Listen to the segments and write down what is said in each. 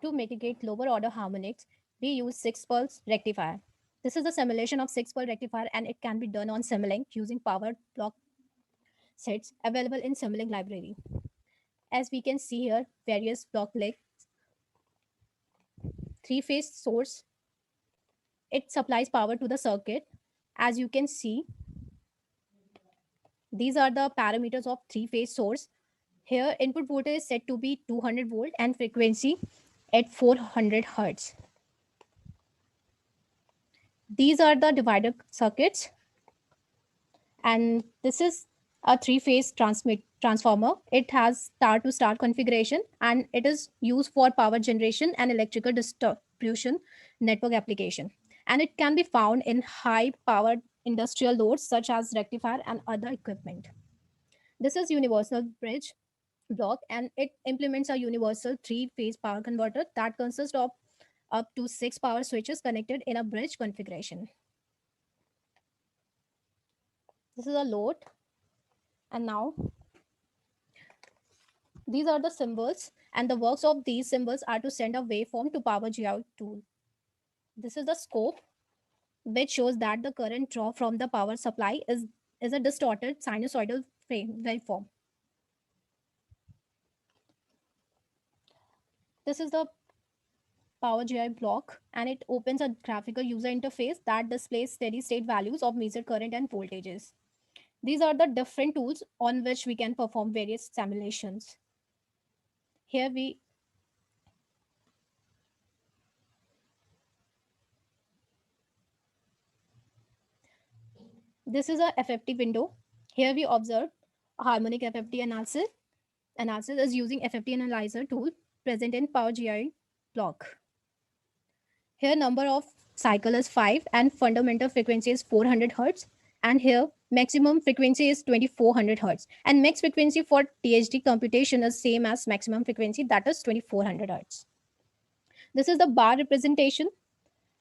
To mitigate lower order harmonics, we use 6-pulse rectifier. This is a simulation of 6-pulse rectifier and it can be done on Simulink using powered block sets available in Simulink library. As we can see here, various block like three-phase source. It supplies power to the circuit. As you can see, these are the parameters of three-phase source. Here, input voltage is set to be 200 volt and frequency at 400 hertz. These are the divider circuits, and this is a three-phase transformer. It has star-to-star configuration, and it is used for power generation and electrical distribution network application. And it can be found in high-powered industrial loads such as rectifier and other equipment. This is universal bridge block, and it implements a universal three-phase power converter that consists of up to 6 power switches connected in a bridge configuration. This is a load, and now these are the symbols, and the works of these symbols are to send a waveform to power GI tool. This is the scope, which shows that the current draw from the power supply is a distorted sinusoidal waveform. This is the power GI block, and it opens a graphical user interface that displays steady state values of measured current and voltages. These are the different tools on which we can perform various simulations. Here this is a FFT window. Here we observe harmonic FFT analysis. Analysis is using FFT analyzer tool present in Power GI block. Here number of cycle is 5 and fundamental frequency is 400 hertz. And here maximum frequency is 2400 hertz. And max frequency for THD computation is same as maximum frequency, that is 2400 hertz. This is the bar representation,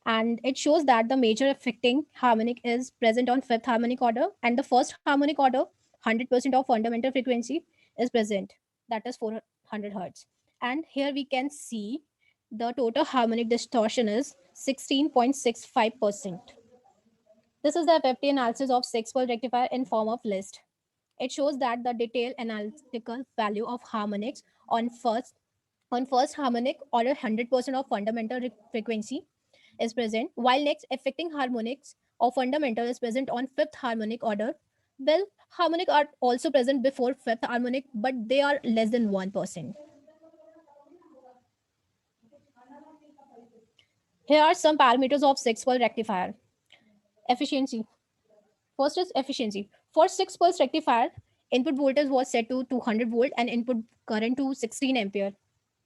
and it shows that the major affecting harmonic is present on fifth harmonic order, and the first harmonic order 100% of fundamental frequency is present, that is 400 hertz. And here we can see the total harmonic distortion is 16.65%. This is the FFT analysis of 6-pulse rectifier in form of list. It shows that the detailed analytical value of harmonics on first harmonic order 100% of fundamental frequency is present, while next affecting harmonics of fundamental is present on fifth harmonic order. Well, harmonic are also present before fifth harmonic, but they are less than 1%. Here are some parameters of 6-pulse rectifier. Efficiency. First is efficiency. For 6-pulse rectifier, input voltage was set to 200 volt and input current to 16 ampere.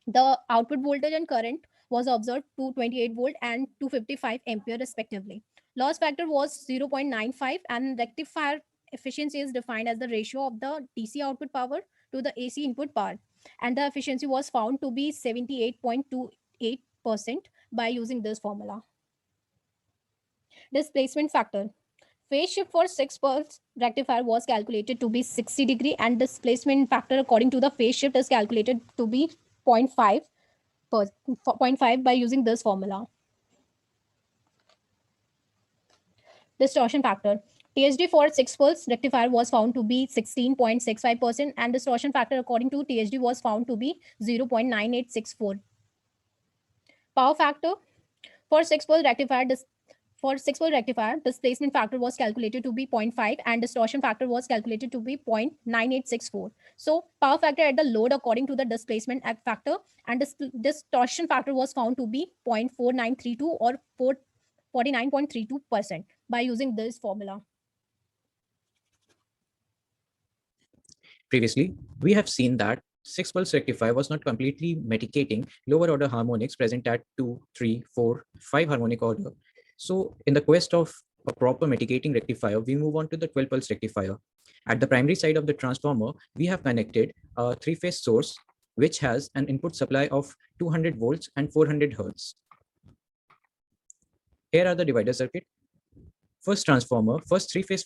The output voltage and current was observed to 28 volt and 255 ampere respectively. Loss factor was 0.95, and rectifier efficiency is defined as the ratio of the DC output power to the AC input power. And the efficiency was found to be 78.28% by using this formula. Displacement factor. Phase shift for 6-pulse rectifier was calculated to be 60 degree, and displacement factor according to the phase shift is calculated to be 0.5 by using this formula. Distortion factor. THD for 6-pulse rectifier was found to be 16.65%, and distortion factor according to THD was found to be 0.9864. Power factor. For 6-pulse rectifier, displacement factor was calculated to be 0.5 and distortion factor was calculated to be 0.9864. So power factor at the load according to the displacement factor and distortion factor was found to be 0.4932 or 49.32% by using this formula. Previously, we have seen that 6-pulse rectifier was not completely mitigating lower order harmonics present at 2, 3, 4, 5 harmonic order. So in the quest of a proper mitigating rectifier, we move on to the 12-pulse rectifier. At the primary side of the transformer, we have connected a 3-phase source, which has an input supply of 200 volts and 400 hertz. Here are the divider circuit. First three-phase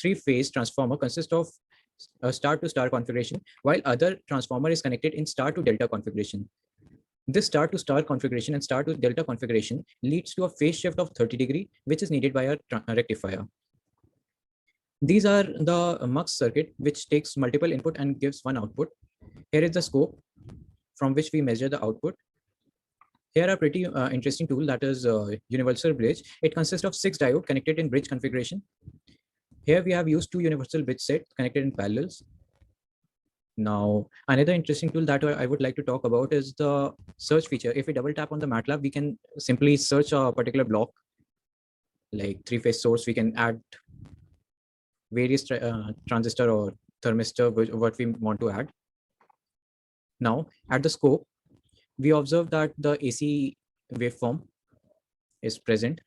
three-phase transformer consists of a star to star configuration, while other transformer is connected in star to delta configuration. This star to star configuration and star to delta configuration leads to a phase shift of 30°, which is needed by a rectifier. These are the mux circuit, which takes multiple input and gives one output. Here is the scope from which we measure the output. Here a pretty interesting tool, that is universal bridge. It consists of 6 diode connected in bridge configuration. Here we have used 2 universal bridge sets connected in parallels. Now, another interesting tool that I would like to talk about is the search feature. If we double tap on the MATLAB, we can simply search a particular block, like 3-phase source. We can add various transistor or thermistor, what we want to add. Now, at the scope, we observe that the AC waveform is present.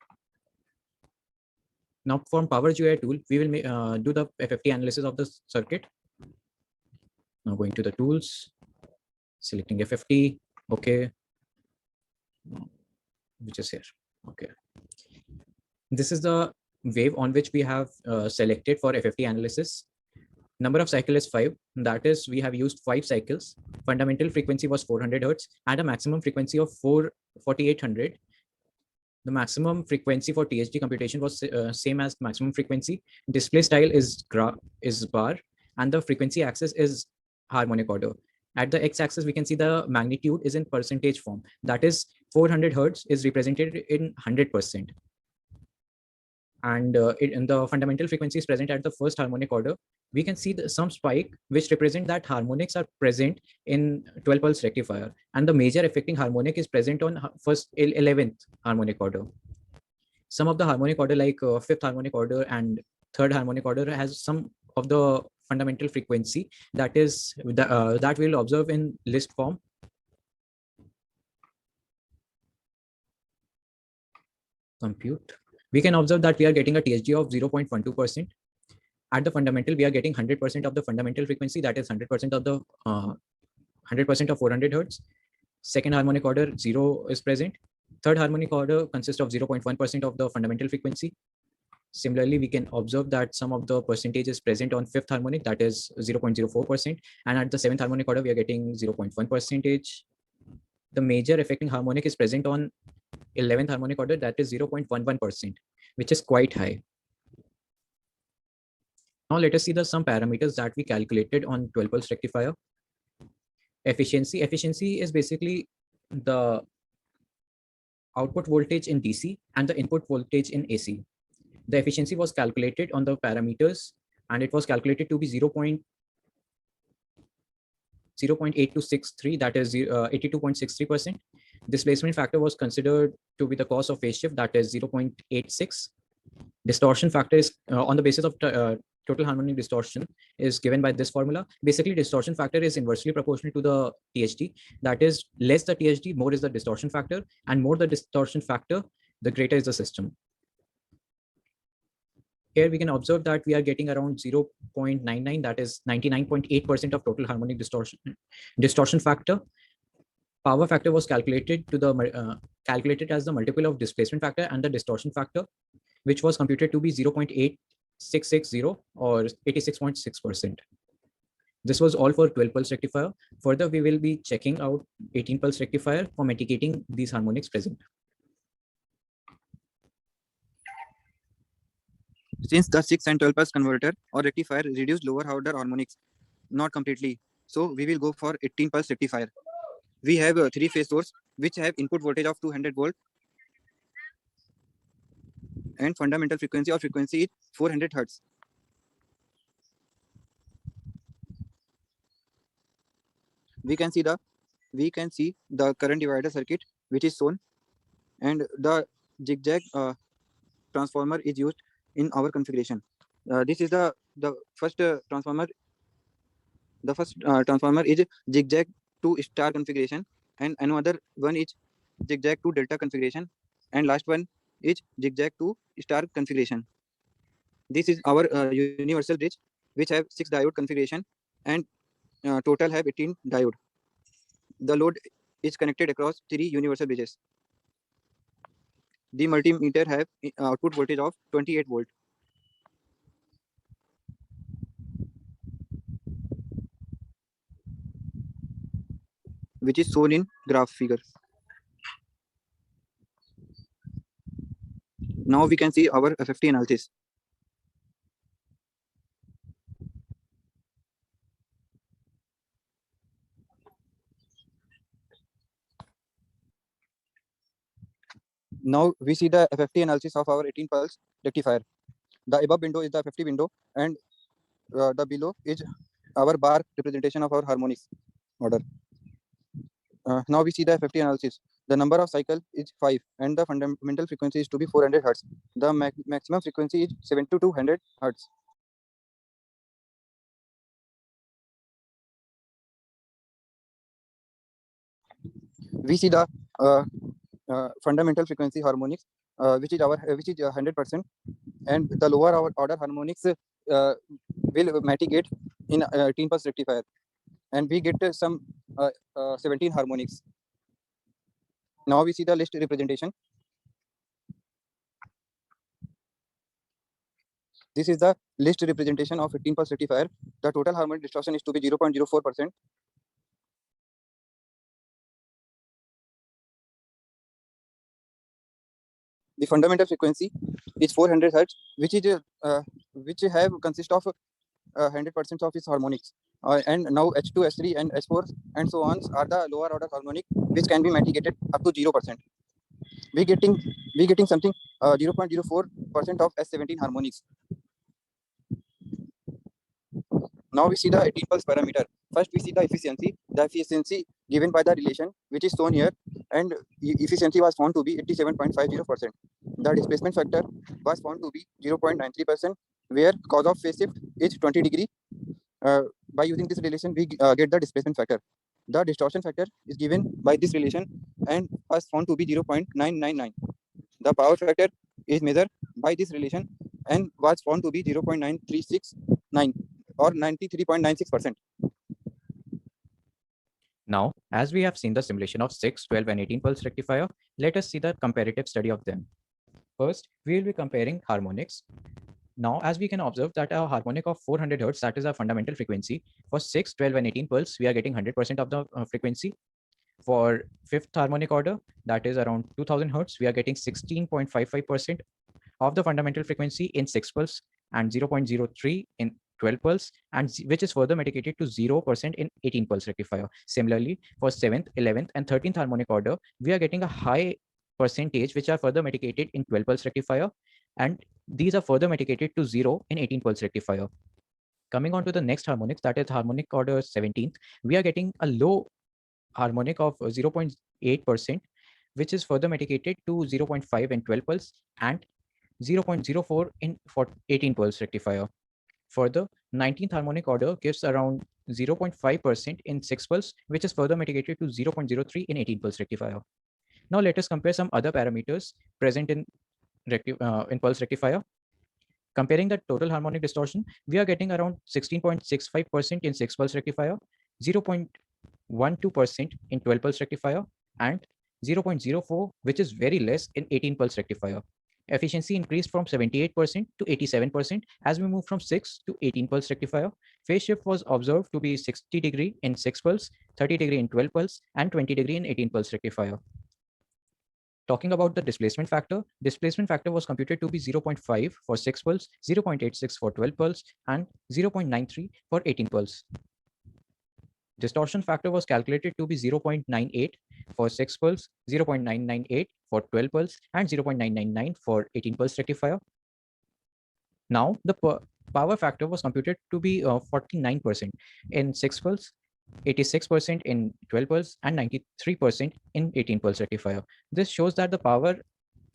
Now, from Power GUI tool, we will do the FFT analysis of the circuit. Now, going to the tools, selecting FFT, okay, which is here, okay. This is the wave on which we have selected for FFT analysis. Number of cycle is 5. That is, we have used 5 cycles. Fundamental frequency was 400 Hertz and a maximum frequency of 4800. The maximum frequency for THD computation was same as maximum frequency. Display style is bar, and the frequency axis is harmonic order. At the x-axis, we can see the magnitude is in percentage form. That is, 400 Hertz is represented in 100%. And in the fundamental frequency is present at the first harmonic order. We can see some spike which represent that harmonics are present in 12 pulse rectifier, and the major affecting harmonic is present on 11th harmonic order. Some of the harmonic order, like 5th harmonic order and 3rd harmonic order, has some of the fundamental frequency that is that we'll observe in list form. Compute. We can observe that we are getting a THD of 0.12%. At the fundamental, we are getting 100% of the fundamental frequency, that is 100% of the 100% of 400 Hertz. Second harmonic order, 0 is present. Third harmonic order consists of 0.1% of the fundamental frequency. Similarly, we can observe that some of the percentage is present on 5th harmonic, that is 0.04%. And at the 7th harmonic order, we are getting 0.1%. The major affecting harmonic is present on 11th harmonic order, that is 0.11%, which is quite high. Now let us see some parameters that we calculated on 12 pulse rectifier. Efficiency. Efficiency is basically the output voltage in DC and the input voltage in AC. The efficiency was calculated on the parameters, and it was calculated to be 0.8263, that is 82.63%. Displacement factor was considered to be the cause of phase shift, that is 0.86. Distortion factor is on the basis of total harmonic distortion is given by this formula. Basically, distortion factor is inversely proportional to the THD. That is, less the THD, more is the distortion factor, and more the distortion factor, the greater is the system. Here we can observe that we are getting around 0.99, that is 99.8% of total harmonic distortion factor. Power factor was calculated to the calculated as the multiple of displacement factor and the distortion factor, which was computed to be 0.8660 or 86.6%. This was all for 12 pulse rectifier. Further, we will be checking out 18 pulse rectifier for mitigating these harmonics present. Since the 6 and 12 pulse converter or rectifier reduce lower order harmonics, not completely, so we will go for 18 pulse rectifier. We have a 3-phase source which have input voltage of 200 volt and fundamental frequency or frequency is 400 Hertz. We can see the current divider circuit which is shown, and the zigzag transformer is used in our configuration. This is the first transformer. The first transformer is zigzag to star configuration, and another one is zigzag to delta configuration, and last one is zigzag to star configuration. This is our universal bridge, which have 6 diode configuration, and total have 18 diode. The load is connected across 3 universal bridges. The multimeter have output voltage of 28 volt. which is shown in graph figure. Now we can see our FFT analysis. Now we see the FFT analysis of our 18 pulse rectifier. The above window is the FFT window, and the below is our bar representation of our harmonics order. Now we see the FFT analysis. The number of cycle is 5 and the fundamental frequency is to be 400 Hertz. The maximum frequency is 70 to 200 Hertz. We see the fundamental frequency harmonics, which is 100%, and the lower order harmonics will mitigate in 18 pulse rectifier, and we get some 17 harmonics. Now we see the list representation. This is the list representation of 18 pulse rectifier. The total harmonic distortion is to be 0.04%. The fundamental frequency is 400 Hertz, which have consist of 100% of its harmonics. And now H2, H3, and H4 and so on are the lower order harmonic, which can be mitigated up to 0%. We getting something 0.04% of S17 harmonics. Now we see the 18 pulse parameter. First we see the efficiency. The efficiency given by the relation, which is shown here, and efficiency was found to be 87.50%. The displacement factor was found to be 0.93%, where cos of phase shift is 20 degree. By using this relation, we get the displacement factor. The distortion factor is given by this relation and was found to be 0.999. The power factor is measured by this relation and was found to be 0.9369 or 93.96%. Now, as we have seen the simulation of 6, 12, and 18 pulse rectifier, let us see the comparative study of them. First, we will be comparing harmonics. Now, as we can observe that a harmonic of 400 Hertz, that is our fundamental frequency. For 6, 12, and 18 pulse, we are getting 100% of the frequency. For fifth harmonic order, that is around 2000 Hertz, we are getting 16.55% of the fundamental frequency in 6 pulse and 0.03 in 12 pulse, and which is further mitigated to 0% in 18 pulse rectifier. Similarly, for 7th, 11th, and 13th harmonic order, we are getting a high percentage which are further mitigated in 12 pulse rectifier, and these are further mitigated to 0 in 18 pulse rectifier. Coming on to the next harmonics, that is harmonic order 17th, we are getting a low harmonic of 0.8%, which is further mitigated to 0.5 in 12 pulse and 0.04 in 18 pulse rectifier. Further, 19th harmonic order gives around 0.5% in 6 pulse, which is further mitigated to 0.03 in 18 pulse rectifier. Now let us compare some other parameters present in pulse rectifier. Comparing the total harmonic distortion, we are getting around 16.65% in 6 pulse rectifier, 0.12% in 12 pulse rectifier, and 0.04, which is very less in 18 pulse rectifier. Efficiency increased from 78% to 87% as we move from 6 to 18 pulse rectifier. Phase shift was observed to be 60 degree in 6 pulse, 30 degree in 12 pulse, and 20 degree in 18 pulse rectifier. Talking about the displacement factor was computed to be 0.5 for 6 pulse, 0.86 for 12 pulse, and 0.93 for 18 pulse. Distortion factor was calculated to be 0.98 for 6 pulse, 0.998 for 12 pulse, and 0.999 for 18 pulse rectifier. Now, the power factor was computed to be 49% in 6 pulse, 86% in 12 pulse, and 93% in 18 pulse rectifier. This shows that the power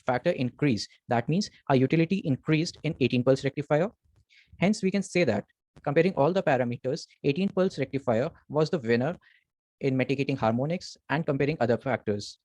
factor increased. That means our utility increased in 18 pulse rectifier. Hence, we can say that comparing all the parameters, 18 pulse rectifier was the winner in mitigating harmonics and comparing other factors.